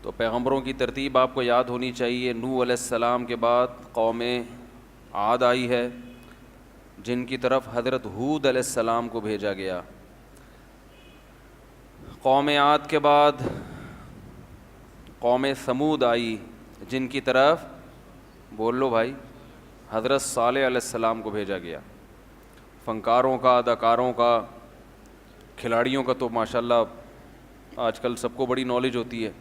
تو پیغمبروں کی ترتیب آپ کو یاد ہونی چاہیے. نوح علیہ السلام کے بعد قوم عاد آئی ہے جن کی طرف حضرت ہود علیہ السلام کو بھیجا گیا. قوم عاد کے بعد قوم ثمود آئی جن کی طرف بول لو بھائی حضرت صالح علیہ السلام کو بھیجا گیا. فنکاروں کا، اداکاروں کا، کھلاڑیوں کا تو ماشاءاللہ آج کل سب کو بڑی نالج ہوتی ہے.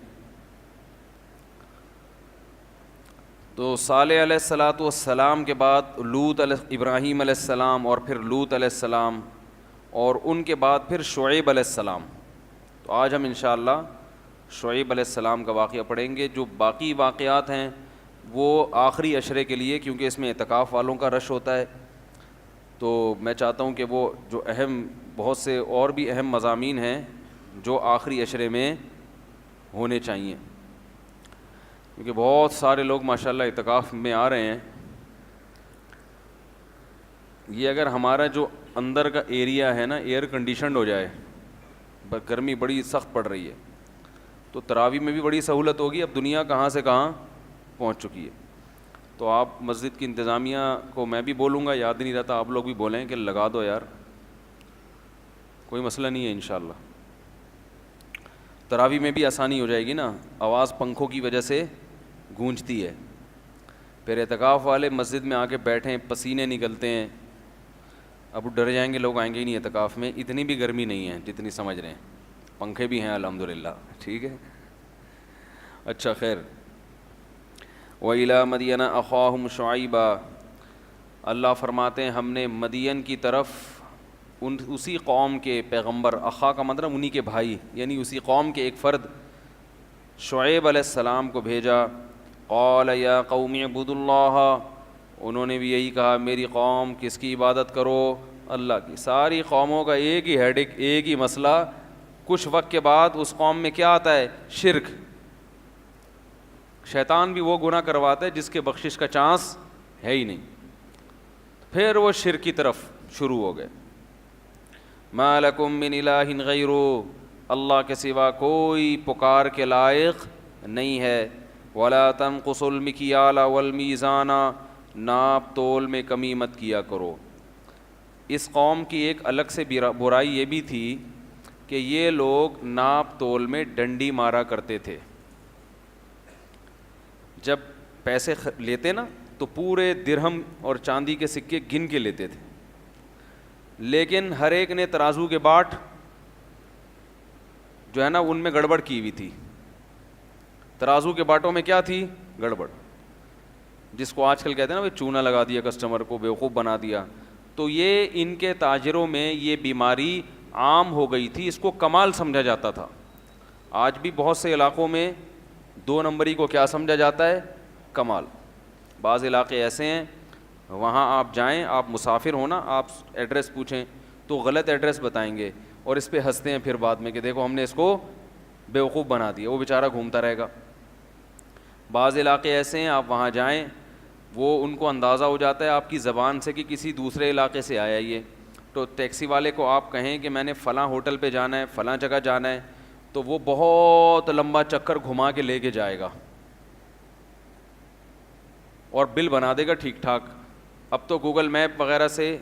تو صالح علیہ السلام کے بعد ابراہیم علیہ السلام اور پھر لوط علیہ السلام اور ان کے بعد پھر شعیب علیہ السلام. تو آج ہم انشاءاللہ شعیب علیہ السلام کا واقعہ پڑھیں گے. جو باقی واقعات ہیں وہ آخری عشرے کے لیے، کیونکہ اس میں اعتکاف والوں کا رش ہوتا ہے، تو میں چاہتا ہوں کہ وہ جو بہت سے اور بھی اہم مضامین ہیں جو آخری عشرے میں ہونے چاہیے، کیونکہ بہت سارے لوگ ماشاءاللہ اعتکاف میں آ رہے ہیں. یہ اگر ہمارا جو اندر کا ایریا ہے نا ایئر کنڈیشنڈ ہو جائے، گرمی بڑی سخت پڑ رہی ہے، تو تراویح میں بھی بڑی سہولت ہوگی. اب دنیا کہاں سے کہاں پہنچ چکی ہے. تو آپ مسجد کی انتظامیہ کو میں بھی بولوں گا، یاد نہیں رہتا آپ لوگ بھی بولیں کہ لگا دو یار، کوئی مسئلہ نہیں ہے انشاءاللہ. تراویح میں بھی آسانی ہو جائے گی نا، آواز پنکھوں کی وجہ سے گونجتی ہے. پھر اعتکاف والے مسجد میں آ کے بیٹھیں، پسینے نکلتے ہیں، اب ڈر جائیں گے لوگ، آئیں گے ہی نہیں اعتکاف میں. اتنی بھی گرمی نہیں ہے جتنی سمجھ رہے ہیں، پنکھے بھی ہیں الحمدللہ. ٹھیک ہے، اچھا خیر. وَإِلَىٰ مَدْيَنَ أَخَاهُمْ شُعَيْبًا، اللہ فرماتے ہیں ہم نے مدین کی طرف اسی قوم کے پیغمبر، اخا کا مطلب انہی کے بھائی، یعنی اسی قوم کے ایک فرد شعیب علیہ السلام کو بھیجا. قال یا قوم اعبدوا اللہ، انہوں نے بھی یہی کہا میری قوم کس کی عبادت کرو؟ اللہ کی. ساری قوموں کا ایک ہی ہیڈک، ایک ہی مسئلہ. کچھ وقت کے بعد اس قوم میں کیا آتا ہے؟ شرک. شیطان بھی وہ گناہ کرواتا ہے جس کے بخشش کا چانس ہے ہی نہیں. پھر وہ شرک کی طرف شروع ہو گئے. ما لکم من الہ غیرہ، اللہ کے سوا کوئی پکار کے لائق نہیں ہے. ولا تنقصوا المکیال والمیزان، ناپ تول میں کمی مت کیا کرو. اس قوم کی ایک الگ سے برائی یہ بھی تھی کہ یہ لوگ ناپ تول میں ڈنڈی مارا کرتے تھے. جب پیسے لیتے نا تو پورے درہم اور چاندی کے سکے گن کے لیتے تھے، لیکن ہر ایک نے ترازو کے باٹ جو ہے نا ان میں گڑبڑ کی ہوئی تھی. ترازو کے باٹوں میں کیا تھی؟ گڑبڑ، جس کو آج کل کہتے ہیں نا چونا لگا دیا، کسٹمر کو بیوقوف بنا دیا. تو یہ ان کے تاجروں میں یہ بیماری عام ہو گئی تھی. اس کو کمال سمجھا جاتا تھا. آج بھی بہت سے علاقوں میں 2 نمبری کو کیا سمجھا جاتا ہے؟ کمال. بعض علاقے ایسے ہیں وہاں آپ جائیں، آپ مسافر ہونا، آپ ایڈریس پوچھیں تو غلط ایڈریس بتائیں گے اور اس پہ ہنستے ہیں پھر بعد میں کہ دیکھو ہم نے اس کو بیوقوف بنا دیا، وہ بیچارہ گھومتا رہے گا. بعض علاقے ایسے ہیں آپ وہاں جائیں، وہ ان کو اندازہ ہو جاتا ہے آپ کی زبان سے کہ کسی دوسرے علاقے سے آیا یہ. تو ٹیکسی والے کو آپ کہیں کہ میں نے فلاں ہوٹل پہ جانا ہے، فلاں جگہ جانا ہے، تو وہ بہت لمبا چکر گھما کے لے کے جائے گا اور بل بنا دے گا ٹھیک ٹھاک. اب تو گوگل میپ وغیرہ سے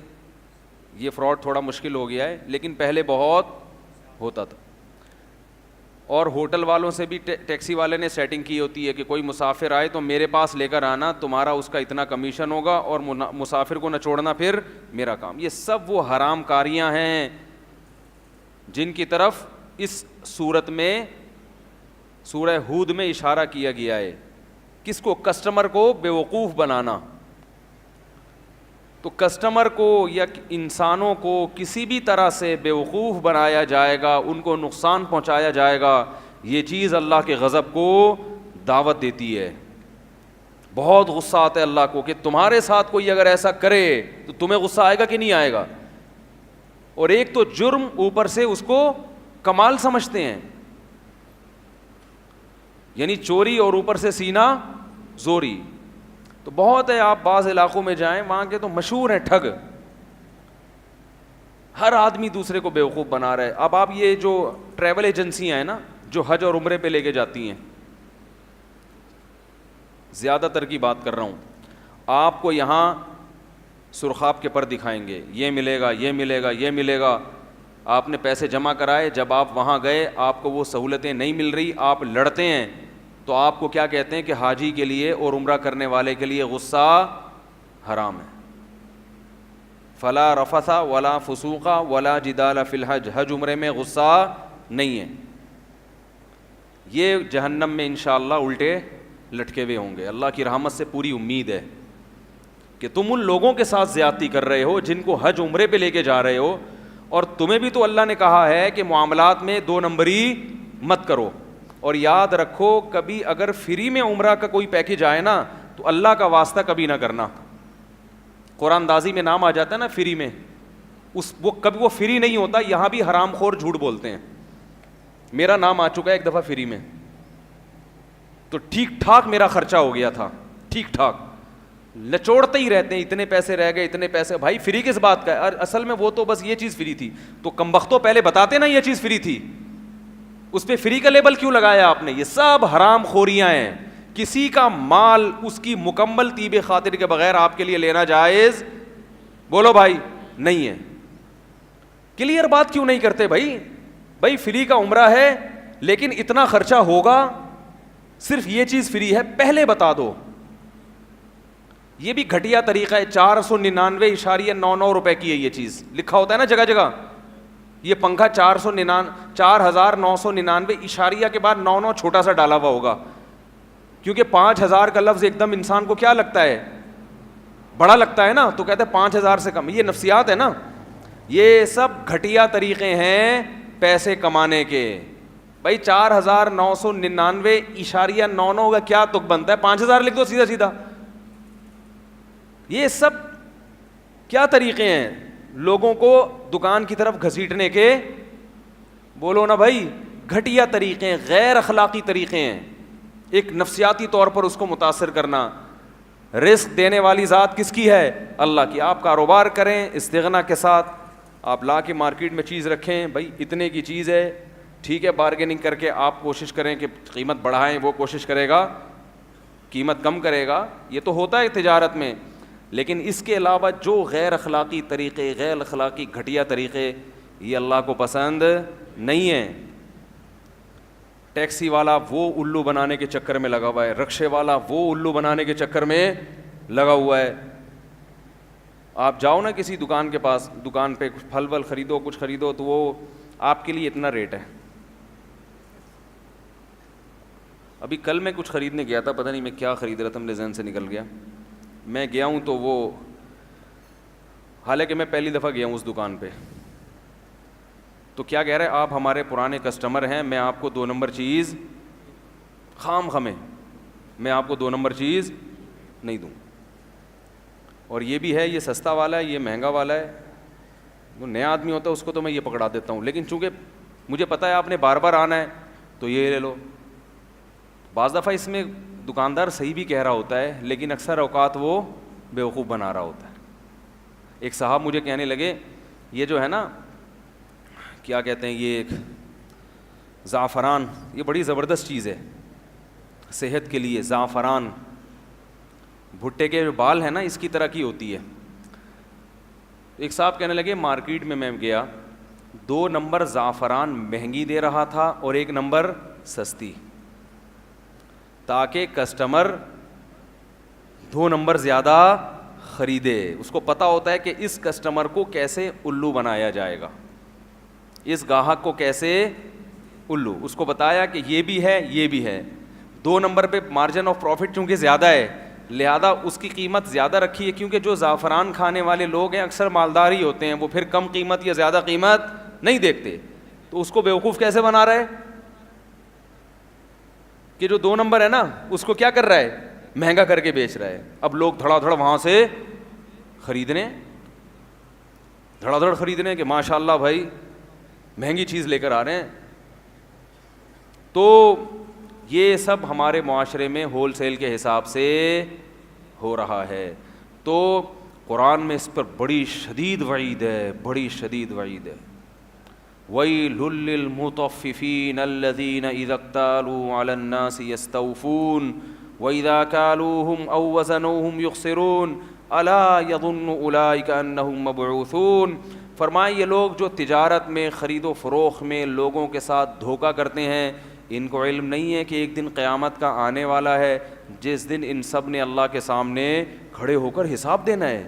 یہ فراڈ تھوڑا مشکل ہو گیا ہے، لیکن پہلے بہت ہوتا تھا. اور ہوٹل والوں سے بھی ٹیکسی والے نے سیٹنگ کی ہوتی ہے کہ کوئی مسافر آئے تو میرے پاس لے کر آنا، تمہارا اس کا اتنا کمیشن ہوگا اور مسافر کو نہ چھوڑنا پھر میرا کام. یہ سب وہ حرام کاریاں ہیں جن کی طرف اس صورت میں سورہ ہود میں اشارہ کیا گیا ہے. کس کو؟ کسٹمر کو بیوقوف بنانا. تو کسٹمر کو یا انسانوں کو کسی بھی طرح سے بیوقوف بنایا جائے گا، ان کو نقصان پہنچایا جائے گا، یہ چیز اللہ کے غضب کو دعوت دیتی ہے. بہت غصہ آتا ہے اللہ کو کہ تمہارے ساتھ کوئی اگر ایسا کرے تو تمہیں غصہ آئے گا کہ نہیں آئے گا. اور ایک تو جرم، اوپر سے اس کو کمال سمجھتے ہیں، یعنی چوری اور اوپر سے سینہ زوری. تو بہت ہے، آپ بعض علاقوں میں جائیں وہاں کے تو مشہور ہیں ٹھگ، ہر آدمی دوسرے کو بیوقوف بنا رہا ہے. اب آپ یہ جو ٹریول ایجنسیاں ہیں نا جو حج اور عمرے پہ لے کے جاتی ہیں، زیادہ تر کی بات کر رہا ہوں. آپ کو یہاں سرخاب کے پر دکھائیں گے, یہ ملے گا, یہ ملے گا, یہ ملے گا. آپ نے پیسے جمع کرائے, جب آپ وہاں گئے آپ کو وہ سہولتیں نہیں مل رہی, آپ لڑتے ہیں, تو آپ کو کیا کہتے ہیں کہ حاجی کے لیے اور عمرہ کرنے والے کے لیے غصہ حرام ہے. فلا رفث ولا فسوق ولا جدال فی الحج, حج عمرے میں غصہ نہیں ہے. یہ جہنم میں انشاءاللہ الٹے لٹکے ہوئے ہوں گے. اللہ کی رحمت سے پوری امید ہے کہ تم ان لوگوں کے ساتھ زیادتی کر رہے ہو جن کو حج عمرے پہ لے کے جا رہے ہو, اور تمہیں بھی تو اللہ نے کہا ہے کہ معاملات میں 2 نمبری مت کرو. اور یاد رکھو, کبھی اگر فری میں عمرہ کا کوئی پیکج آئے نا تو اللہ کا واسطہ کبھی نہ کرنا. قرآن دازی میں نام آ جاتا ہے نا فری میں, وہ کبھی وہ فری نہیں ہوتا. یہاں بھی حرام خور جھوٹ بولتے ہیں. میرا نام آ چکا ہے ایک دفعہ فری میں, تو ٹھیک ٹھاک میرا خرچہ ہو گیا تھا, ٹھیک ٹھاک. نچوڑتے ہی رہتے ہیں, اتنے پیسے رہ گئے, اتنے پیسے. بھائی فری کس بات کا ہے؟ اصل میں وہ تو بس یہ چیز فری تھی, تو کمبختوں پہلے بتاتے نا یہ چیز فری تھی, اس پہ فری کا لیبل کیوں لگایا آپ نے؟ یہ سب حرام خوریاں ہیں. کسی کا مال اس کی مکمل طیب خاطر کے بغیر آپ کے لیے لینا جائز, بولو بھائی, نہیں ہے. کلیئر بات کیوں نہیں کرتے بھائی؟ بھائی فری کا عمرہ ہے لیکن اتنا خرچہ ہوگا, صرف یہ چیز فری ہے, پہلے بتا دو. یہ بھی گھٹیا طریقہ ہے. 499.99 روپے کی ہے یہ چیز, لکھا ہوتا ہے نا جگہ جگہ. یہ پنکھا 4,999 اشاریہ کے بعد 99 چھوٹا سا ڈالا ہوا ہوگا, کیونکہ 5,000 کا لفظ ایک دم انسان کو کیا لگتا ہے؟ بڑا لگتا ہے نا, تو کہتے ہیں 5,000 سے کم. یہ نفسیات ہے نا. یہ سب گھٹیا طریقے ہیں پیسے کمانے کے. بھائی 4,999.99 کا کیا تک بنتا ہے؟ 5,000 لکھ دو سیدھا سیدھا. یہ سب کیا طریقے ہیں لوگوں کو دکان کی طرف گھسیٹنے کے؟ بولو نا بھائی, گھٹیا طریقے ہیں, غیر اخلاقی طریقے ہیں. ایک نفسیاتی طور پر اس کو متاثر کرنا. رزق دینے والی ذات کس کی ہے؟ اللہ کی. آپ کاروبار کریں استغنا کے ساتھ, آپ لا کے مارکیٹ میں چیز رکھیں, بھائی اتنے کی چیز ہے, ٹھیک ہے, بارگیننگ کر کے آپ کوشش کریں کہ قیمت بڑھائیں, وہ کوشش کرے گا قیمت کم کرے گا. یہ تو ہوتا ہے تجارت میں. لیکن اس کے علاوہ جو غیر اخلاقی طریقے, غیر اخلاقی گھٹیا طریقے, یہ اللہ کو پسند نہیں ہیں. ٹیکسی والا وہ الو بنانے کے چکر میں لگا ہوا ہے, رکشے والا وہ الو بنانے کے چکر میں لگا ہوا ہے. آپ جاؤ نا کسی دکان کے پاس, دکان پہ کچھ پھل ول خریدو, کچھ خریدو, تو وہ آپ کے لیے اتنا ریٹ ہے. ابھی کل میں کچھ خریدنے گیا تھا, پتہ نہیں میں کیا خرید رہا تھا, میرے ذہن سے نکل گیا. میں گیا ہوں تو وہ, حالانکہ میں پہلی دفعہ گیا ہوں اس دکان پہ, تو کیا کہہ رہے ہیں, آپ ہمارے پرانے کسٹمر ہیں, میں آپ کو 2 نمبر چیز خام خمیں, میں آپ کو 2 نمبر چیز نہیں دوں. اور یہ بھی ہے, یہ سستا والا ہے, یہ مہنگا والا ہے. وہ نیا آدمی ہوتا ہے اس کو تو میں یہ پکڑا دیتا ہوں, لیکن چونکہ مجھے پتہ ہے آپ نے بار بار آنا ہے تو یہ لے لو. بعض دفعہ اس میں دکاندار صحیح بھی کہہ رہا ہوتا ہے, لیکن اکثر اوقات وہ بیوقوف بنا رہا ہوتا ہے. ایک صاحب مجھے کہنے لگے, یہ جو ہے نا کیا کہتے ہیں, یہ ایک زعفران, یہ بڑی زبردست چیز ہے صحت کے لیے. زعفران, بھٹے کے جو بال ہیں نا اس کی طرح کی ہوتی ہے. ایک صاحب کہنے لگے, مارکیٹ میں گیا, 2 نمبر زعفران مہنگی دے رہا تھا اور 1 نمبر سستی, تاکہ کسٹمر 2 نمبر زیادہ خریدے. اس کو پتہ ہوتا ہے کہ اس کسٹمر کو کیسے الو بنایا جائے گا, اس گاہک کو کیسے الو. اس کو بتایا کہ یہ بھی ہے یہ بھی ہے. 2 نمبر پہ مارجن آف پروفٹ چونکہ زیادہ ہے, لہذا اس کی قیمت زیادہ رکھی ہے, کیونکہ جو زعفران کھانے والے لوگ ہیں اکثر مالدار ہی ہوتے ہیں, وہ پھر کم قیمت یا زیادہ قیمت نہیں دیکھتے. تو اس کو بیوقوف کیسے بنا رہا ہے کہ جو 2 نمبر ہے نا اس کو کیا کر رہا ہے, مہنگا کر کے بیچ رہا ہے. اب لوگ دھڑا دھڑ وہاں سے خریدنے, دھڑا دھڑ خریدنے کہ ماشاء اللہ بھائی مہنگی چیز لے کر آ رہے ہیں. تو یہ سب ہمارے معاشرے میں ہول سیل کے حساب سے ہو رہا ہے. تو قرآن میں اس پر بڑی شدید وعید ہے, بڑی شدید وعید ہے. وَيْلٌ لِّلْمُطَفِّفِينَ الَّذِينَ إِذَا اكْتَالُوا عَلَى النَّاسِ يَسْتَوْفُونَ وَإِذَا كَالُوهُمْ أَوْ وَزَنُوهُمْ يُخْسِرُونَ أَلَا يَظُنُّ أُولَٰئِكَ أَنَّهُمْ مَبْعُوثُونَ. فرمائے یہ لوگ جو تجارت میں خرید و فروخت میں لوگوں کے ساتھ دھوکہ کرتے ہیں، ان کو علم نہیں ہے کہ ایک دن قیامت کا آنے والا ہے جس دن ان سب نے اللہ کے سامنے کھڑے ہو کر حساب دینا ہے.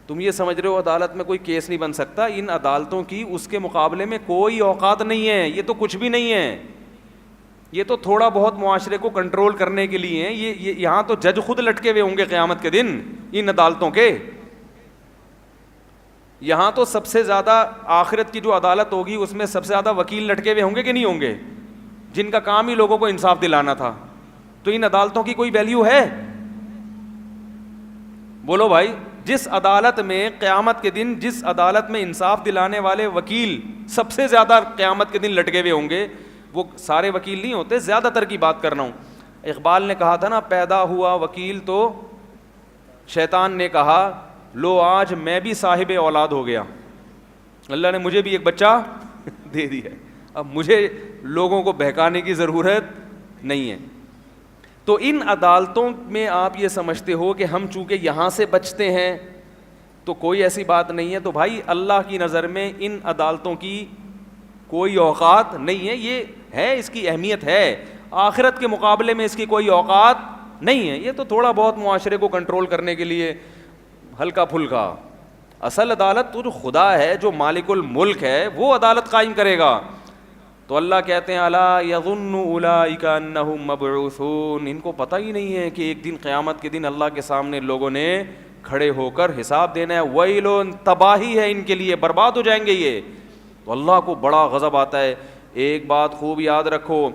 تم یہ سمجھ رہے ہو عدالت میں کوئی کیس نہیں بن سکتا، ان عدالتوں کی اس کے مقابلے میں کوئی اوقات نہیں ہے. یہ تو کچھ بھی نہیں ہے، یہ تو تھوڑا بہت معاشرے کو کنٹرول کرنے کے لیے ہیں. یہ یہاں تو جج خود لٹکے ہوئے ہوں گے قیامت کے دن ان عدالتوں کے. یہاں تو سب سے زیادہ آخرت کی جو عدالت ہوگی اس میں سب سے زیادہ وکیل لٹکے ہوئے ہوں گے کہ نہیں ہوں گے، جن کا کام ہی لوگوں کو انصاف دلانا تھا. تو ان عدالتوں کی کوئی ویلیو ہے؟ بولو بھائی. جس عدالت میں قیامت کے دن جس عدالت میں انصاف دلانے والے وکیل سب سے زیادہ قیامت کے دن لٹکے ہوئے ہوں گے، وہ سارے وکیل نہیں ہوتے، زیادہ تر کی بات کر رہا ہوں. اقبال نے کہا تھا نا، پیدا ہوا وکیل تو شیطان نے کہا لو آج میں بھی صاحب اولاد ہو گیا. اللہ نے مجھے بھی ایک بچہ دے دیا، اب مجھے لوگوں کو بہکانے کی ضرورت نہیں ہے. تو ان عدالتوں میں آپ یہ سمجھتے ہو کہ ہم چونکہ یہاں سے بچتے ہیں تو کوئی ایسی بات نہیں ہے. تو بھائی اللہ کی نظر میں ان عدالتوں کی کوئی اوقات نہیں ہے. یہ ہے، اس کی اہمیت ہے، آخرت کے مقابلے میں اس کی کوئی اوقات نہیں ہے. یہ تو تھوڑا بہت معاشرے کو کنٹرول کرنے کے لیے ہلکا پھلکا. اصل عدالت تو جو خدا ہے، جو مالک الملک ہے، وہ عدالت قائم کرے گا. تو اللہ کہتے ہیں الا یظن اولئک انہم مبعوثون. ان کو پتہ ہی نہیں ہے کہ ایک دن قیامت کے دن اللہ کے سامنے لوگوں نے کھڑے ہو کر حساب دینا ہے. ویل، تباہی ہے ان کے لیے، برباد ہو جائیں گے یہ. تو اللہ کو بڑا غضب آتا ہے. ایک بات خوب یاد رکھو،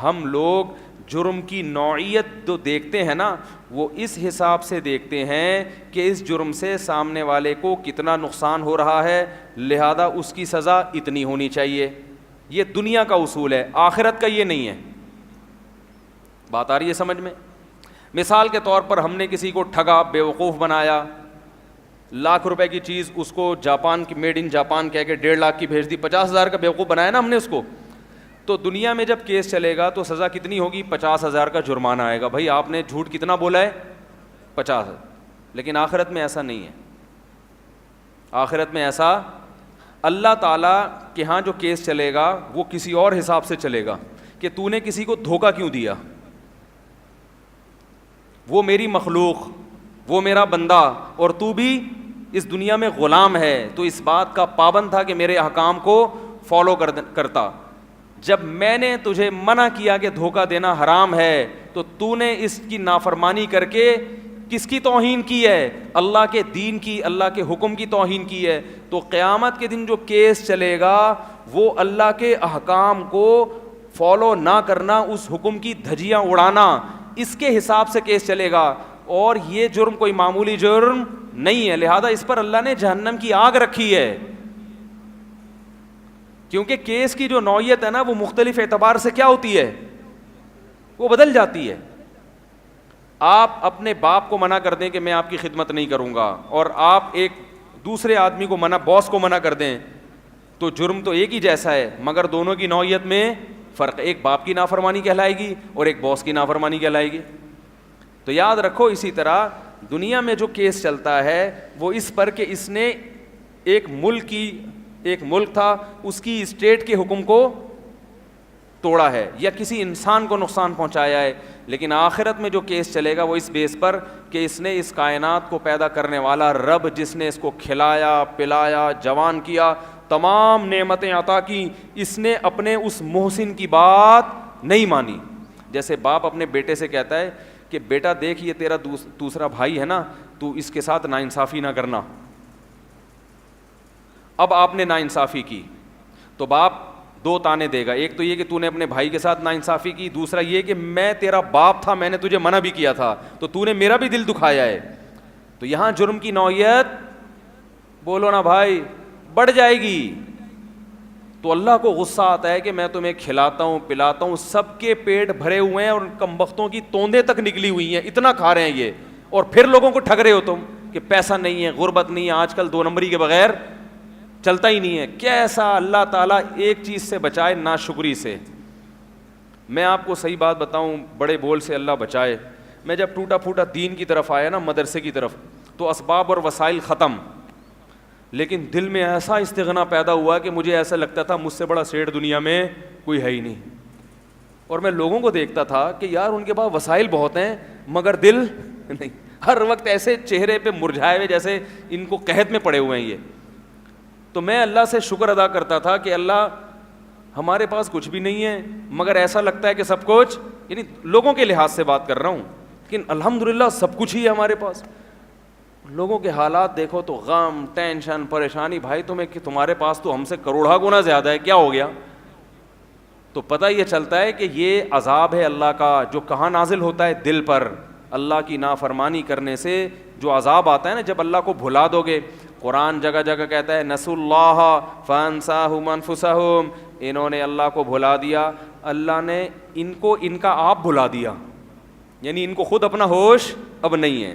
ہم لوگ جرم کی نوعیت جو دیکھتے ہیں نا، وہ اس حساب سے دیکھتے ہیں کہ اس جرم سے سامنے والے کو کتنا نقصان ہو رہا ہے، لہذا اس کی سزا اتنی ہونی چاہیے. یہ دنیا کا اصول ہے، آخرت کا یہ نہیں ہے. بات آ رہی ہے سمجھ میں؟ مثال کے طور پر ہم نے کسی کو ٹھگا، بیوقوف بنایا، لاکھ روپے کی چیز اس کو جاپان کی میڈ ان جاپان کہہ کے 1.5 لاکھ کی بھیج دی، 50,000 کا بیوقوف بنایا نا ہم نے اس کو. تو دنیا میں جب کیس چلے گا تو سزا کتنی ہوگی؟ 50,000 کا جرمانہ آئے گا. بھائی آپ نے جھوٹ کتنا بولا ہے؟ 50. لیکن آخرت میں ایسا نہیں ہے. آخرت میں ایسا اللہ تعالیٰ کے ہاں جو کیس چلے گا وہ کسی اور حساب سے چلے گا کہ تو نے کسی کو دھوکہ کیوں دیا. وہ میری مخلوق، وہ میرا بندہ، اور تو بھی اس دنیا میں غلام ہے، تو اس بات کا پابند تھا کہ میرے احکام کو فالو کرتا. جب میں نے تجھے منع کیا کہ دھوکہ دینا حرام ہے تو تو نے اس کی نافرمانی کر کے کس کی توہین کی ہے؟ اللہ کے دین کی، اللہ کے حکم کی توہین کی ہے. تو قیامت کے دن جو کیس چلے گا وہ اللہ کے احکام کو فالو نہ کرنا، اس حکم کی دھجیاں اڑانا، اس کے حساب سے کیس چلے گا. اور یہ جرم کوئی معمولی جرم نہیں ہے، لہذا اس پر اللہ نے جہنم کی آگ رکھی ہے. کیونکہ کیس کی جو نوعیت ہے نا وہ مختلف اعتبار سے کیا ہوتی ہے؟ وہ بدل جاتی ہے. آپ اپنے باپ کو منع کر دیں کہ میں آپ کی خدمت نہیں کروں گا، اور آپ ایک دوسرے آدمی کو منع، باس کو منع کر دیں، تو جرم تو ایک ہی جیسا ہے مگر دونوں کی نوعیت میں فرق. ایک باپ کی نافرمانی کہلائے گی اور ایک باس کی نافرمانی کہلائے گی. تو یاد رکھو اسی طرح دنیا میں جو کیس چلتا ہے وہ اس پر کہ اس نے ایک ملک تھا، اس کی اسٹیٹ کے حکم کو توڑا ہے یا کسی انسان کو نقصان پہنچایا ہے. لیکن آخرت میں جو کیس چلے گا وہ اس بیس پر کہ اس نے اس کائنات کو پیدا کرنے والا رب، جس نے اس کو کھلایا پلایا جوان کیا، تمام نعمتیں عطا کی، اس نے اپنے اس محسن کی بات نہیں مانی. جیسے باپ اپنے بیٹے سے کہتا ہے کہ بیٹا دیکھ یہ تیرا دوسرا بھائی ہے نا، تو اس کے ساتھ ناانصافی نہ کرنا. اب آپ نے ناانصافی کی تو باپ 2 تانے دے گا. ایک تو یہ کہ تو نے اپنے بھائی کے ساتھ ناانصافی کی، دوسرا یہ کہ میں تیرا باپ تھا، میں نے تجھے منع بھی کیا تھا، تو نے میرا بھی دل دکھایا ہے. تو یہاں جرم کی نوعیت بولو نا بھائی بڑھ جائے گی. تو اللہ کو غصہ آتا ہے کہ میں تمہیں کھلاتا ہوں پلاتا ہوں، سب کے پیٹ بھرے ہوئے ہیں اور کمبختوں کی توندیں تک نکلی ہوئی ہیں، اتنا کھا رہے ہیں یہ، اور پھر لوگوں کو ٹھگ رہے ہو تم کہ پیسہ نہیں ہے، غربت نہیں ہے، آج کل 2 نمبری کے بغیر چلتا ہی نہیں ہے. کیسا اللہ تعالیٰ ایک چیز سے بچائے، ناشکری سے. میں آپ کو صحیح بات بتاؤں, بڑے بول سے اللہ بچائے, میں جب ٹوٹا پھوٹا دین کی طرف آیا نا, مدرسے کی طرف, تو اسباب اور وسائل ختم, لیکن دل میں ایسا استغنا پیدا ہوا کہ مجھے ایسا لگتا تھا مجھ سے بڑا سیٹھ دنیا میں کوئی ہے ہی نہیں. اور میں لوگوں کو دیکھتا تھا کہ یار ان کے پاس وسائل بہت ہیں مگر دل نہیں, ہر وقت ایسے چہرے پہ مرجھائے ہوئے جیسے ان کو قحط میں پڑے ہوئے ہیں یہ. تو میں اللہ سے شکر ادا کرتا تھا کہ اللہ ہمارے پاس کچھ بھی نہیں ہے مگر ایسا لگتا ہے کہ سب کچھ, یعنی لوگوں کے لحاظ سے بات کر رہا ہوں, لیکن الحمدللہ سب کچھ ہی ہے ہمارے پاس. لوگوں کے حالات دیکھو تو غم, ٹینشن, پریشانی, بھائی تمہیں کہ تمہارے پاس تو ہم سے کروڑا گنا زیادہ ہے, کیا ہو گیا؟ تو پتہ یہ چلتا ہے کہ یہ عذاب ہے اللہ کا, جو کہاں نازل ہوتا ہے؟ دل پر. اللہ کی نافرمانی کرنے سے جو عذاب آتا ہے نا, جب اللہ کو بھلا دو گے. قرآن جگہ جگہ کہتا ہے نسوا اللہ فانساہم انفسہم, انہوں نے اللہ کو بھلا دیا, اللہ نے ان کو ان کا آپ بھلا دیا, یعنی ان کو خود اپنا ہوش اب نہیں ہے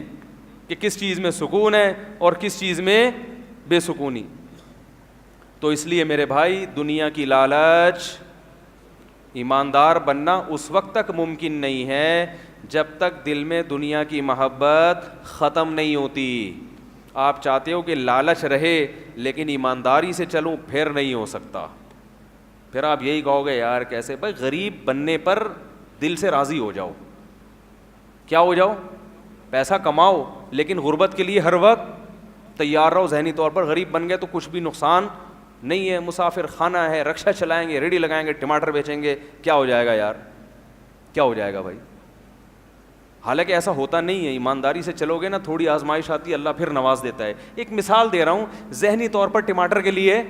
کہ کس چیز میں سکون ہے اور کس چیز میں بے سکونی. تو اس لیے میرے بھائی, دنیا کی لالچ, ایماندار بننا اس وقت تک ممکن نہیں ہے جب تک دل میں دنیا کی محبت ختم نہیں ہوتی. آپ چاہتے ہو کہ لالچ رہے لیکن ایمانداری سے چلوں, پھر نہیں ہو سکتا. پھر آپ یہی کہو گے یار کیسے؟ بھائی غریب بننے پر دل سے راضی ہو جاؤ. کیا ہو جاؤ؟ پیسہ کماؤ لیکن غربت کے لیے ہر وقت تیار رہو ذہنی طور پر. غریب بن گئے تو کچھ بھی نقصان نہیں ہے, مسافر خانہ ہے, رکشہ چلائیں گے, ریڑھی لگائیں گے, ٹماٹر بیچیں گے, کیا ہو جائے گا یار؟ کیا ہو جائے گا بھائی؟ حالانکہ ایسا ہوتا نہیں ہے. ایمانداری سے چلو گے نا, تھوڑی آزمائش آتی ہے, اللہ پھر نواز دیتا ہے. ایک مثال دے رہا ہوں, ذہنی طور پر ٹماٹر کے لیے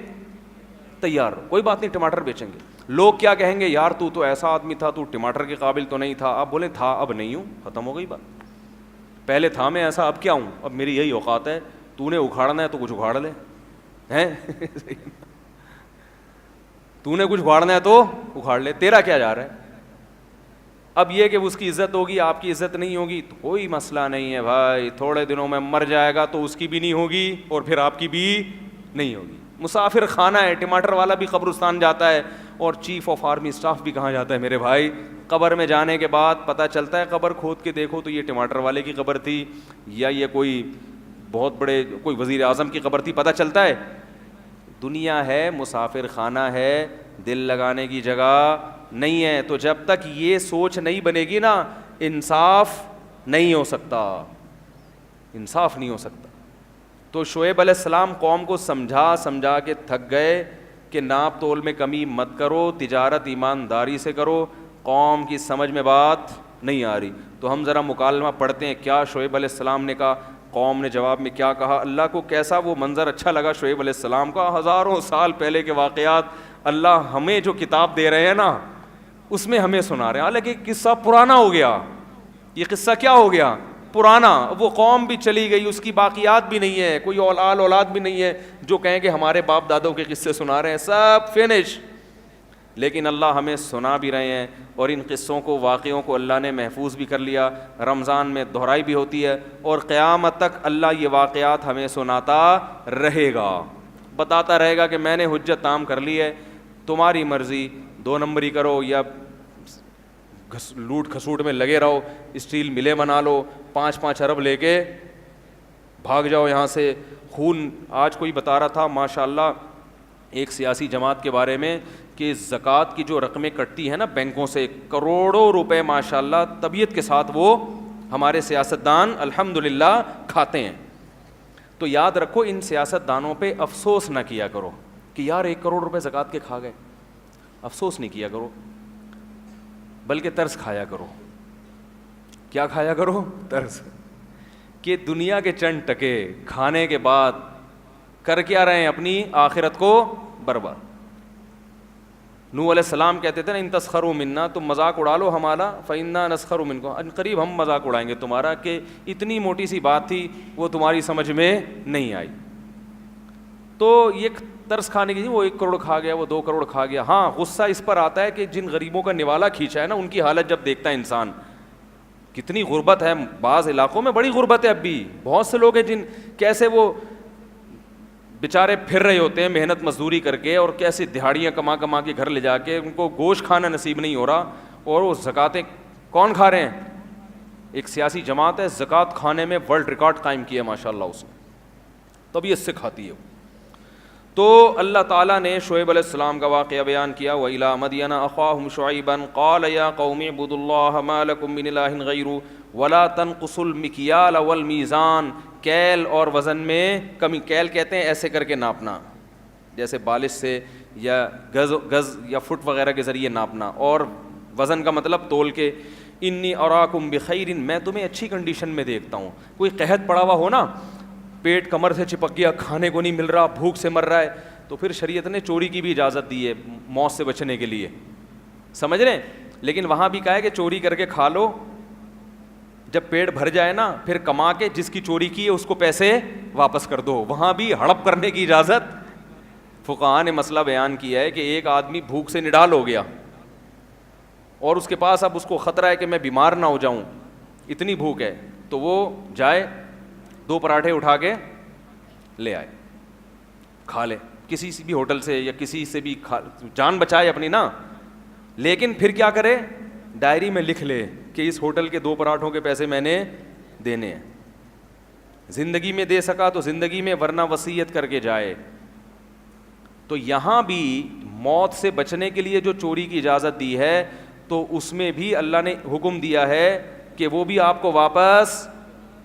تیار ہو, کوئی بات نہیں, ٹماٹر بیچیں گے. لوگ کیا کہیں گے؟ یار تو ایسا آدمی تھا, تو ٹماٹر کے قابل تو نہیں تھا. آپ بولے تھا, اب نہیں ہوں, ختم ہو گئی بات. پہلے تھا میں ایسا, اب کیا ہوں؟ اب میری یہی اوقات ہے. تو نے اکھاڑنا ہے تو کچھ اکھاڑ لے, ہیں؟ تو نے کچھ اکھاڑنا ہے تو اکھاڑ لے, تیرا کیا جا رہا ہے؟ اب یہ کہ اس کی عزت ہوگی, آپ کی عزت نہیں ہوگی, تو کوئی مسئلہ نہیں ہے بھائی. تھوڑے دنوں میں مر جائے گا تو اس کی بھی نہیں ہوگی اور پھر آپ کی بھی نہیں ہوگی. مسافر خانہ ہے, ٹماٹر والا بھی قبرستان جاتا ہے اور چیف آف آرمی اسٹاف بھی کہاں جاتا ہے میرے بھائی؟ قبر میں جانے کے بعد پتہ چلتا ہے, قبر کھود کے دیکھو تو یہ ٹماٹر والے کی قبر تھی یا یہ کوئی بہت بڑے کوئی وزیر اعظم کی قبر تھی, پتہ چلتا ہے. دنیا ہے, مسافر خانہ ہے, دل لگانے کی جگہ نہیں ہے. تو جب تک یہ سوچ نہیں بنے گی نا, انصاف نہیں ہو سکتا, انصاف نہیں ہو سکتا. تو شعیب علیہ السلام قوم کو سمجھا کے تھک گئے کہ ناپ تول میں کمی مت کرو, تجارت ایمانداری سے کرو. قوم کی سمجھ میں بات نہیں آ رہی. تو ہم ذرا مکالمہ پڑھتے ہیں, کیا شعیب علیہ السلام نے کہا, قوم نے جواب میں کیا کہا. اللہ کو کیسا وہ منظر اچھا لگا شعیب علیہ السلام کا. ہزاروں سال پہلے کے واقعات اللہ ہمیں جو کتاب دے رہے ہیں نا, اس میں ہمیں سنا رہے ہیں. حالانکہ قصہ پرانا ہو گیا, یہ قصہ کیا ہو گیا؟ پرانا. وہ قوم بھی چلی گئی, اس کی باقیات بھی نہیں ہے, کوئی اولاد بھی نہیں ہے جو کہیں کہ ہمارے باپ دادوں کے قصے سنا رہے ہیں, سب فنش. لیکن اللہ ہمیں سنا بھی رہے ہیں, اور ان قصوں کو, واقعوں کو اللہ نے محفوظ بھی کر لیا. رمضان میں دہرائی بھی ہوتی ہے, اور قیامت تک اللہ یہ واقعات ہمیں سناتا رہے گا, بتاتا رہے گا کہ میں نے حجت تام کر لی ہے, تمہاری مرضی, 2 نمبری کرو یا لوٹ کھسوٹ میں لگے رہو, اسٹیل ملیں بنا لو, 5-5 ارب لے کے بھاگ جاؤ یہاں سے. خون, آج کوئی بتا رہا تھا ماشاءاللہ ایک سیاسی جماعت کے بارے میں کہ زکوٰۃ کی جو رقمیں کٹتی ہیں نا بینکوں سے, کروڑوں روپے ماشاءاللہ طبیعت کے ساتھ وہ ہمارے سیاستدان الحمدللہ کھاتے ہیں. تو یاد رکھو, ان سیاستدانوں پہ افسوس نہ کیا کرو کہ یار 1 کروڑ روپے زکوٰۃ کے کھا گئے. افسوس نہیں کیا کرو, بلکہ ترس کھایا کرو. کیا کھایا کرو؟ ترس. کہ دنیا کے چند ٹکے کھانے کے بعد کر کیا رہے ہیں؟ اپنی آخرت کو برباد. نوح علیہ السلام کہتے تھے نا, ان تسخروا منا, تم مذاق اڑا لو ہمارا, فإنا نسخر منکم, ان قریب ہم مذاق اڑائیں گے تمہارا. کہ اتنی موٹی سی بات تھی وہ تمہاری سمجھ میں نہیں آئی. تو یہ ترس کھانے کی, وہ 1 کروڑ کھا گیا, وہ 2 کروڑ کھا گیا. ہاں غصہ اس پر آتا ہے کہ جن غریبوں کا نوالا کھینچا ہے نا, ان کی حالت جب دیکھتا ہے انسان, کتنی غربت ہے. بعض علاقوں میں بڑی غربت ہے اب بھی. بہت سے لوگ ہیں جن کیسے وہ بیچارے پھر رہے ہوتے ہیں محنت مزدوری کر کے, اور کیسے دہاڑیاں کما کے گھر لے جا کے, ان کو گوشت کھانا نصیب نہیں ہو رہا, اور وہ زکاتیں کون کھا رہے ہیں؟ ایک سیاسی جماعت ہے زکوٰۃ کھانے میں ورلڈ ریکارڈ قائم کیا ماشاء اللہ اس نے، طبیعت سے کھاتی ہے. تو اللہ تعالیٰ نے شعیب علیہ السلام کا واقعہ بیان کیا. وَإِلَىٰ مَدْيَنَ أَخَاهُمْ شُعَيْبًا قَالَ يَا قَوْمِ اعْبُدُوا اللَّهَ مَا لَكُم مِّنْ إِلَٰهٍ غَيْرُهُ وَلَا تَنقُصُوا الْمِكْيَالَ وَالْمِيزَانَ. کیل اور وزن میں کمی، کیل کہتے ہیں ایسے کر کے ناپنا، جیسے بالش سے یا گز یا فٹ وغیرہ کے ذریعے ناپنا، اور وزن کا مطلب تول کے. انی اراکم بخیر، میں تمہیں اچھی کنڈیشن میں دیکھتا ہوں. کوئی قحط پڑا ہوا ہو نا، پیٹ کمر سے چپک گیا، کھانے کو نہیں مل رہا، بھوک سے مر رہا ہے، تو پھر شریعت نے چوری کی بھی اجازت دی ہے موت سے بچنے کے لیے، سمجھ رہے ہیں. لیکن وہاں بھی کہا ہے کہ چوری کر کے کھا لو، جب پیٹ بھر جائے نا پھر کما کے جس کی چوری کی ہے اس کو پیسے واپس کر دو. وہاں بھی ہڑپ کرنے کی اجازت. فقہاء نے مسئلہ بیان کیا ہے کہ ایک آدمی بھوک سے نڈال ہو گیا اور اس کے پاس اب اس کو خطرہ ہے کہ میں بیمار نہ ہو جاؤں، اتنی بھوک ہے، تو وہ جائے 2 پراٹھے اٹھا کے لے آئے، کھا لے کسی سے بھی ہوٹل سے یا کسی سے بھی، جان بچائے اپنی نا. لیکن پھر کیا کرے؟ ڈائری میں لکھ لے کہ اس ہوٹل کے 2 پراٹھوں کے پیسے میں نے دینے ہیں. زندگی میں دے سکا تو زندگی میں، ورنہ وصیت کر کے جائے. تو یہاں بھی موت سے بچنے کے لیے جو چوری کی اجازت دی ہے، تو اس میں بھی اللہ نے حکم دیا ہے کہ وہ بھی آپ کو واپس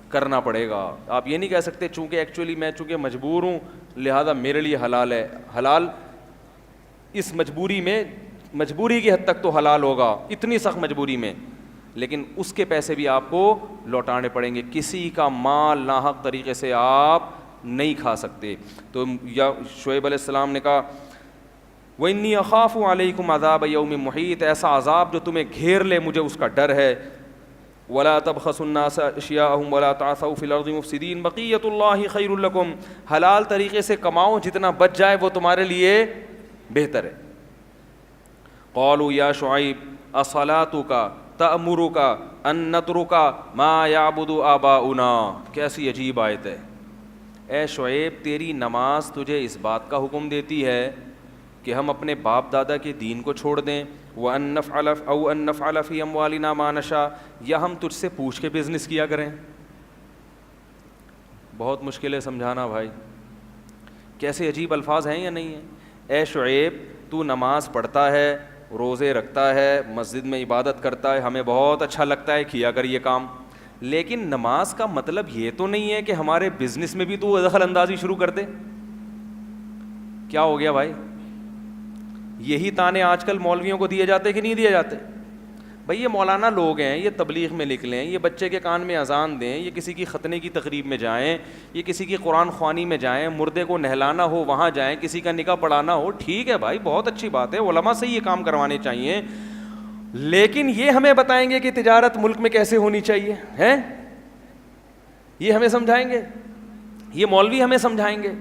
کرنا پڑے گا. آپ یہ نہیں کہہ سکتے چونکہ ایکچولی میں چونکہ مجبور ہوں لہذا میرے لیے حلال ہے. حلال اس مجبوری میں، مجبوری کی حد تک تو حلال ہوگا، اتنی سخت مجبوری میں، لیکن اس کے پیسے بھی آپ کو لوٹانے پڑیں گے. کسی کا مال ناحق طریقے سے آپ نہیں کھا سکتے. تو یا شعیب علیہ السلام نے کہا وَإِنِّي أَخَافُ عَلَيْكُمْ عَذَابَ يَوْمٍ مُحِيطٍ، ایسا عذاب جو تمہیں گھیر لے مجھے اس کا ڈر ہے. وَلَا تَبْخَسُوا النَّاسَ أَشْيَاءَهُمْ وَلَا تَعْثَوْا فِي الْأَرْضِ مُفْسِدِينَ بَقِيَّةُ اللَّهِ خَيْرٌ لَكُمْ. حلال طریقے سے کماؤ، جتنا بچ جائے وہ تمہارے لیے بہتر ہے. قَالُوا يَا شُعَيْبُ أَصَلَاتُكَ تَأْمُرُكَ أَن نَّتْرُكَ مَا يَعْبُدُ آبَاؤُنَا. کیسی عجیب آیت ہے. اے شعیب، تیری نماز تجھے اس بات کا حکم دیتی ہے کہ ہم اپنے باپ دادا کے دین کو چھوڑ دیں. وَأَن نَّفْعَلَ فِي أَمْوَالِنَا مَا نَشَاءُ، یا ہم تجھ سے پوچھ کے بزنس کیا کریں. بہت مشکل ہے سمجھانا بھائی، کیسے عجیب الفاظ ہیں یا نہیں ہیں. اے شعیب، تو نماز پڑھتا ہے، روزے رکھتا ہے، مسجد میں عبادت کرتا ہے، ہمیں بہت اچھا لگتا ہے، کیا کر یہ کام. لیکن نماز کا مطلب یہ تو نہیں ہے کہ ہمارے بزنس میں بھی تو دخل اندازی شروع کر دے. کیا ہو گیا بھائی؟ یہی تانے آج کل مولویوں کو دیے جاتے کہ نہیں دیے جاتے؟ بھائی یہ مولانا لوگ ہیں، یہ تبلیغ میں لکھ لیں، یہ بچے کے کان میں اذان دیں، یہ کسی کی ختنے کی تقریب میں جائیں، یہ کسی کی قرآن خوانی میں جائیں، مردے کو نہلانا ہو وہاں جائیں، کسی کا نکاح پڑھانا ہو، ٹھیک ہے بھائی، بہت اچھی بات ہے، علماء سے یہ کام کروانے چاہیے. لیکن یہ ہمیں بتائیں گے کہ تجارت ملک میں کیسے ہونی چاہیے ہیں؟ یہ ہمیں سمجھائیں گے؟ یہ مولوی ہمیں سمجھائیں گے؟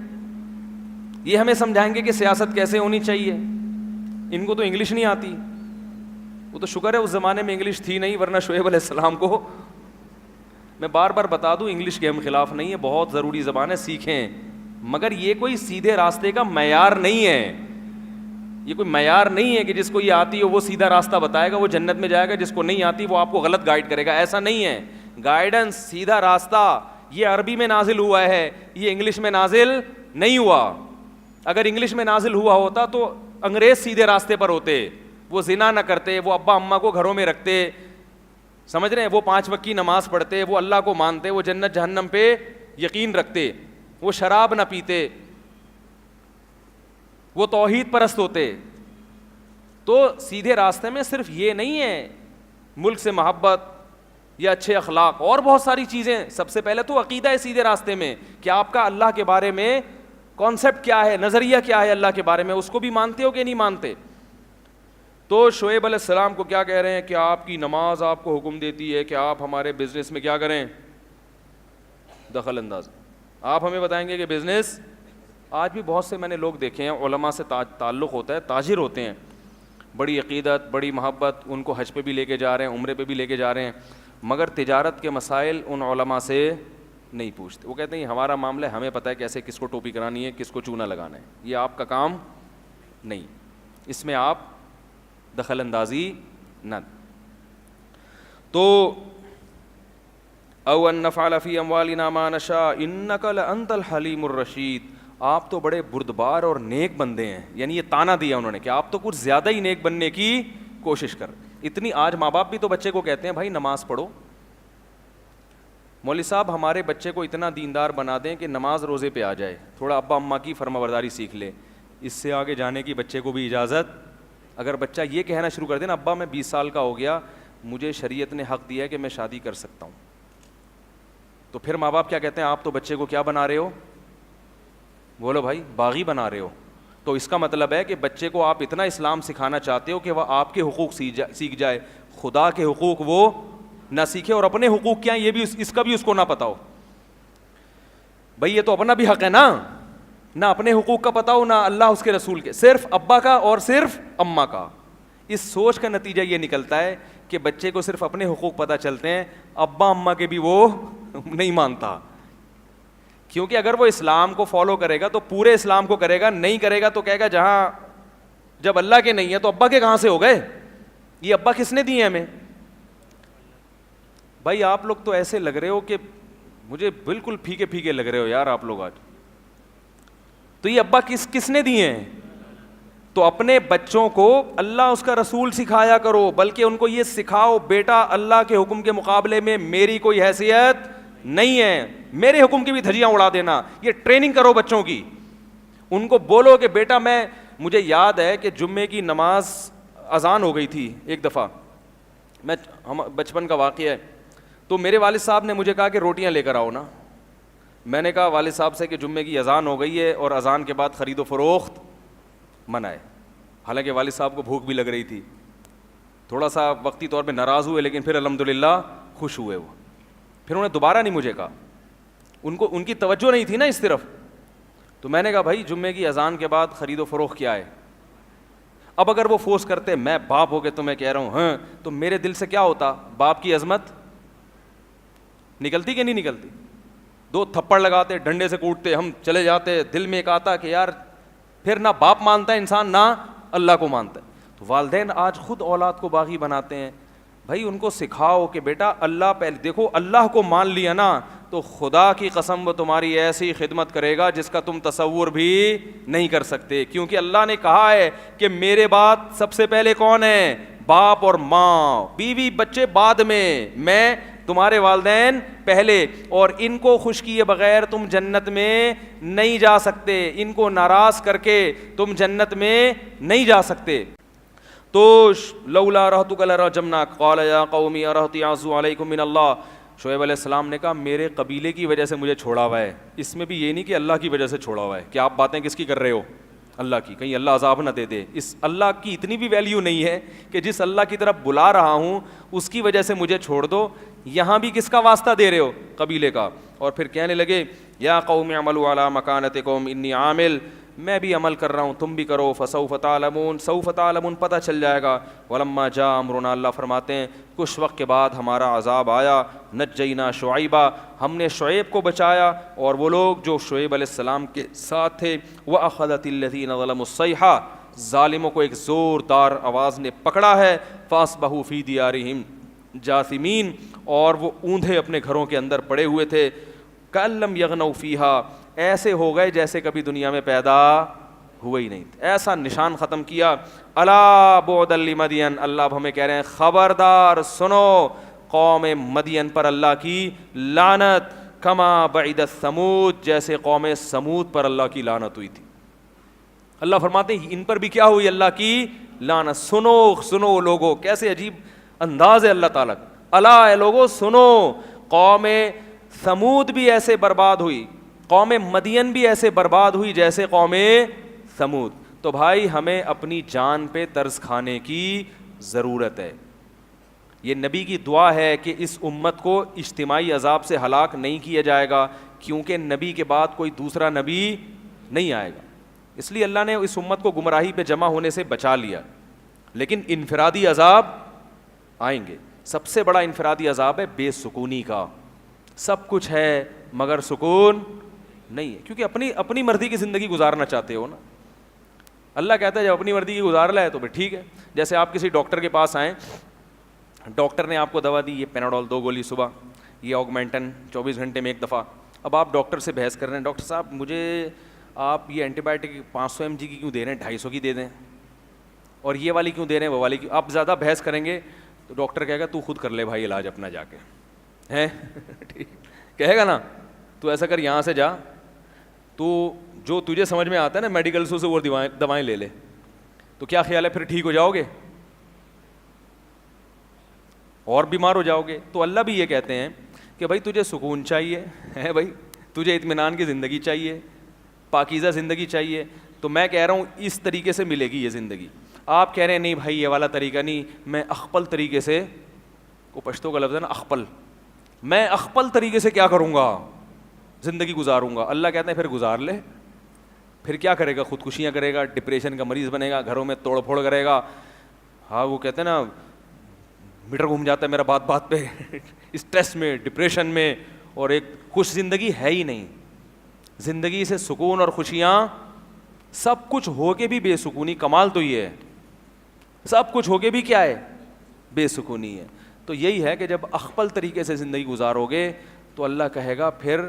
یہ ہمیں سمجھائیں گے کہ سیاست کیسے ہونی چاہیے؟ ان کو تو انگلش نہیں آتی. وہ تو شکر ہے اس زمانے میں انگلش تھی نہیں، ورنہ شعیب علیہ السلام کو، میں بار بار بتا دوں، انگلش کے ہم خلاف نہیں ہے، بہت ضروری زبان ہے، سیکھیں. مگر یہ کوئی سیدھے راستے کا معیار نہیں ہے. یہ کوئی معیار نہیں ہے کہ جس کو یہ آتی ہو وہ سیدھا راستہ بتائے گا، وہ جنت میں جائے گا، جس کو نہیں آتی وہ آپ کو غلط گائیڈ کرے گا. ایسا نہیں ہے. گائیڈنس، سیدھا راستہ، یہ عربی میں نازل ہوا ہے، یہ انگلش میں نازل نہیں ہوا. اگر انگلش میں نازل ہوا ہوتا تو انگریز سیدھے راستے پر ہوتے، وہ زنا نہ کرتے، وہ ابا اماں کو گھروں میں رکھتے، سمجھ رہے ہیں، وہ 5 وقت کی نماز پڑھتے، وہ اللہ کو مانتے، وہ جنت جہنم پہ یقین رکھتے، وہ شراب نہ پیتے، وہ توحید پرست ہوتے. تو سیدھے راستے میں صرف یہ نہیں ہے ملک سے محبت یا اچھے اخلاق، اور بہت ساری چیزیں. سب سے پہلے تو عقیدہ ہے سیدھے راستے میں کہ آپ کا اللہ کے بارے میں کانسیپٹ کیا ہے، نظریہ کیا ہے اللہ کے بارے میں، اس کو بھی مانتے ہو کہ نہیں مانتے. تو شعیب علیہ السلام کو کیا کہہ رہے ہیں کہ آپ کی نماز آپ کو حکم دیتی ہے کہ آپ ہمارے بزنس میں کیا کریں؟ دخل انداز. آپ ہمیں بتائیں گے کہ بزنس، آج بھی بہت سے میں نے لوگ دیکھے ہیں، علماء سے تعلق ہوتا ہے، تاجر ہوتے ہیں، بڑی عقیدت، بڑی محبت، ان کو حج پہ بھی لے کے جا رہے ہیں، عمرے پہ بھی لے کے جا رہے ہیں، مگر تجارت کے مسائل ان علماء سے نہیں پوچھتے. وہ کہتے ہیں ہمارا معاملہ ہے، ہمیں پتہ ہے کیسے کس کو ٹوپی کرانی ہے، کس کو چونا لگانا ہے، یہ آپ کا کام نہیں، اس میں آپ دخل اندازی نہ. تو او ان نفعل فی اموالنا ما نشاء انک لانت الحلیم الرشید، آپ تو بڑے بردبار اور نیک بندے ہیں. یعنی یہ تانا دیا انہوں نے کہ آپ تو کچھ زیادہ ہی نیک بننے کی کوشش کر. اتنی آج ماں باپ بھی تو بچے کو کہتے ہیں بھائی نماز پڑھو. مولوی صاحب ہمارے بچے کو اتنا دیندار بنا دیں کہ نماز روزے پہ آ جائے, تھوڑا ابا اماں کی فرمانبرداری سیکھ لے, اس سے آگے جانے کی بچے کو بھی اجازت. اگر بچہ یہ کہنا شروع کر دے نا ابا میں 20 سال کا ہو گیا, مجھے شریعت نے حق دیا ہے کہ میں شادی کر سکتا ہوں, تو پھر ماں باپ کیا کہتے ہیں, آپ تو بچے کو کیا بنا رہے ہو, بولو بھائی باغی بنا رہے ہو. تو اس کا مطلب ہے کہ بچے کو آپ اتنا اسلام سکھانا چاہتے ہو کہ وہ آپ کے حقوق سیکھ جائے, خدا کے حقوق وہ نہ سیکھے, اور اپنے حقوق کیا ہیں یہ بھی اس کا بھی اس کو نہ پتا ہو. بھائی یہ تو اپنا بھی حق ہے نا, نہ اپنے حقوق کا پتا ہو نہ اللہ اس کے رسول کے, صرف ابا کا اور صرف اماں کا. اس سوچ کا نتیجہ یہ نکلتا ہے کہ بچے کو صرف اپنے حقوق پتہ چلتے ہیں, ابا اماں کے بھی وہ نہیں مانتا. کیونکہ اگر وہ اسلام کو فالو کرے گا تو پورے اسلام کو کرے گا, نہیں کرے گا تو کہے گا جہاں جب اللہ کے نہیں ہے تو ابا کے کہاں سے ہو گئے, یہ ابا کس نے دیے ہمیں. بھائی آپ لوگ تو ایسے لگ رہے ہو کہ مجھے بالکل پھیکے پھیکے لگ رہے ہو یار آپ لوگ آج. تو یہ ابا کس نے دیے ہیں. تو اپنے بچوں کو اللہ اس کا رسول سکھایا کرو, بلکہ ان کو یہ سکھاؤ بیٹا اللہ کے حکم کے مقابلے میں میری کوئی حیثیت نہیں ہے, میرے حکم کی بھی دھجیاں اڑا دینا. یہ ٹریننگ کرو بچوں کی. ان کو بولو کہ بیٹا مجھے یاد ہے کہ جمعے کی نماز اذان ہو گئی تھی ایک دفعہ, ہم بچپن کا واقعہ ہے, تو میرے والد صاحب نے مجھے کہا کہ روٹیاں لے کر آؤ نا. میں نے کہا والد صاحب سے کہ جمعے کی اذان ہو گئی ہے اور اذان کے بعد خرید و فروخت منع ہے. حالانکہ والد صاحب کو بھوک بھی لگ رہی تھی, تھوڑا سا وقتی طور پہ ناراض ہوئے لیکن پھر الحمدللہ خوش ہوئے. وہ پھر انہوں نے دوبارہ نہیں مجھے کہا, ان کی توجہ نہیں تھی نا اس طرف. تو میں نے کہا بھائی جمعے کی اذان کے بعد خرید و فروخت کیا ہے. اب اگر وہ فورس کرتے, میں باپ ہو کے تو میں کہہ رہا ہوں ہاں, تو میرے دل سے کیا ہوتا, باپ کی عظمت نکلتی کہ نہیں نکلتی. 2 تھپڑ لگاتے, ڈنڈے سے کوٹتے, ہم چلے جاتے. دل میں ایک آتا کہ یار پھر نہ باپ مانتا ہے انسان نہ اللہ کو مانتا ہے. تو والدین آج خود اولاد کو باغی بناتے ہیں. بھائی ان کو سکھاؤ کہ بیٹا اللہ پہلے دیکھو, اللہ کو مان لیا نا تو خدا کی قسم وہ تمہاری ایسی خدمت کرے گا جس کا تم تصور بھی نہیں کر سکتے. کیونکہ اللہ نے کہا ہے کہ میرے بعد سب سے پہلے کون ہے, باپ اور ماں, بیوی بچے بعد میں تمہارے والدین پہلے. اور ان کو خوش کیے بغیر تم جنت میں نہیں جا سکتے, ان کو ناراض کر کے تم جنت میں نہیں جا سکتے. تو لولا رحتک لرجمناک قال یا قوم ارہطی اعز علیکم من اللہ. شعیب علیہ السلام نے کہا میرے قبیلے کی وجہ سے مجھے چھوڑا ہوا ہے. اس میں بھی یہ نہیں کہ اللہ کی وجہ سے چھوڑا ہوا ہے, کہ آپ باتیں کس کی کر رہے ہو, اللہ کی, کہیں اللہ عذاب نہ دے دے. اس اللہ کی اتنی بھی ویلیو نہیں ہے کہ جس اللہ کی طرف بلا رہا ہوں اس کی وجہ سے مجھے چھوڑ دو. یہاں بھی کس کا واسطہ دے رہے ہو, قبیلے کا. اور پھر کہنے لگے یا قوم اعملوا علی مکانتکم انی عامل, میں بھی عمل کر رہا ہوں تم بھی کرو. فسوف تعلمون, سوف تعلمون, پتہ چل جائے گا. ولما جاء امرنا, اللہ فرماتے ہیں کچھ وقت کے بعد ہمارا عذاب آیا. نجینا شعیبا, ہم نے شعیب کو بچایا اور وہ لوگ جو شعیب علیہ السلام کے ساتھ تھے. واخذت الذین ظلموا الصیحہ, ظالموں کو ایک زوردار آواز نے پکڑا ہے. فاصبحوا فی دیارہم جاثمین, اور وہ اوندھے اپنے گھروں کے اندر پڑے ہوئے تھے. کأن لم یغنوا فیہا, ایسے ہو گئے جیسے کبھی دنیا میں پیدا ہوئے ہی نہیں تھے. ایسا نشان ختم کیا. الا بعدا لمدین, اللہ اب ہمیں کہہ رہے ہیں خبردار سنو قوم مدین پر اللہ کی لعنت. کما بعدت ثمود, جیسے قوم سمود پر اللہ کی لعنت ہوئی تھی. اللہ فرماتے ہیں ان پر بھی کیا ہوئی, اللہ کی لعنت. سنو لوگو, کیسے عجیب انداز ہے اللہ تعالیٰ کا. الا اے لوگو سنو, قوم سمود بھی ایسے برباد ہوئی, قوم مدین بھی ایسے برباد ہوئی جیسے قوم سمود. تو بھائی ہمیں اپنی جان پہ ترس کھانے کی ضرورت ہے. یہ نبی کی دعا ہے کہ اس امت کو اجتماعی عذاب سے ہلاک نہیں کیا جائے گا, کیونکہ نبی کے بعد کوئی دوسرا نبی نہیں آئے گا. اس لیے اللہ نے اس امت کو گمراہی پہ جمع ہونے سے بچا لیا. لیکن انفرادی عذاب آئیں گے. سب سے بڑا انفرادی عذاب ہے بے سکونی کا. سب کچھ ہے مگر سکون نہیں ہے, کیونکہ اپنی مرضی کی زندگی گزارنا چاہتے ہو نا. اللہ کہتا ہے جب اپنی مرضی کی گزار لے تو پھر ٹھیک ہے. جیسے آپ کسی ڈاکٹر کے پاس آئیں, ڈاکٹر نے آپ کو دوا دی, یہ پیناڈول 2 گولی صبح, یہ آگمنٹن 24 گھنٹے میں 1 دفعہ. اب آپ ڈاکٹر سے بحث کر رہے ہیں, ڈاکٹر صاحب مجھے آپ یہ اینٹی بایوٹک 500 mg کی کیوں دے رہے ہیں, 250 کی دے دیں, اور یہ والی کیوں دے رہے ہیں, وہ والی کیوں. آپ زیادہ بحث کریں گے تو ڈاکٹر کہے گا تو خود کر لے بھائی علاج اپنا جا کے, ہیں ٹھیک کہے گا نا, تو ایسا کر یہاں سے جا, تو جو تجھے سمجھ میں آتا ہے نا میڈیکل سے وہ دوائیں لے لے. تو کیا خیال ہے پھر ٹھیک ہو جاؤ گے اور بیمار ہو جاؤ گے. تو اللہ بھی یہ کہتے ہیں کہ بھائی تجھے سکون چاہیے ہے, بھائی تجھے اطمینان کی زندگی چاہیے, پاکیزہ زندگی چاہیے, تو میں کہہ رہا ہوں اس طریقے سے ملے گی یہ زندگی. آپ کہہ رہے ہیں نہیں بھائی یہ والا طریقہ نہیں, میں اخپل طریقے سے, وہ پشتو کا لفظ ہے نا اخپل, میں اخپل طریقے سے کیا کروں گا, زندگی گزاروں گا. اللہ کہتے ہیں پھر گزار لے. پھر کیا کرے گا, خودکشیاں کرے گا, ڈپریشن کا مریض بنے گا, گھروں میں توڑ پھوڑ کرے گا. ہاں وہ کہتے ہیں نا میٹر گھوم جاتا ہے میرا بات بات پہ, اسٹریس میں, ڈپریشن میں, اور ایک خوش زندگی ہے ہی نہیں. زندگی سے سکون اور خوشیاں, سب کچھ ہو کے بھی بے سکونی. کمال تو یہ ہے سب کچھ ہو کے بھی کیا ہے, بے سکونی ہے. تو یہی ہے کہ جب اخپل طریقے سے زندگی گزارو گے تو اللہ کہے گا پھر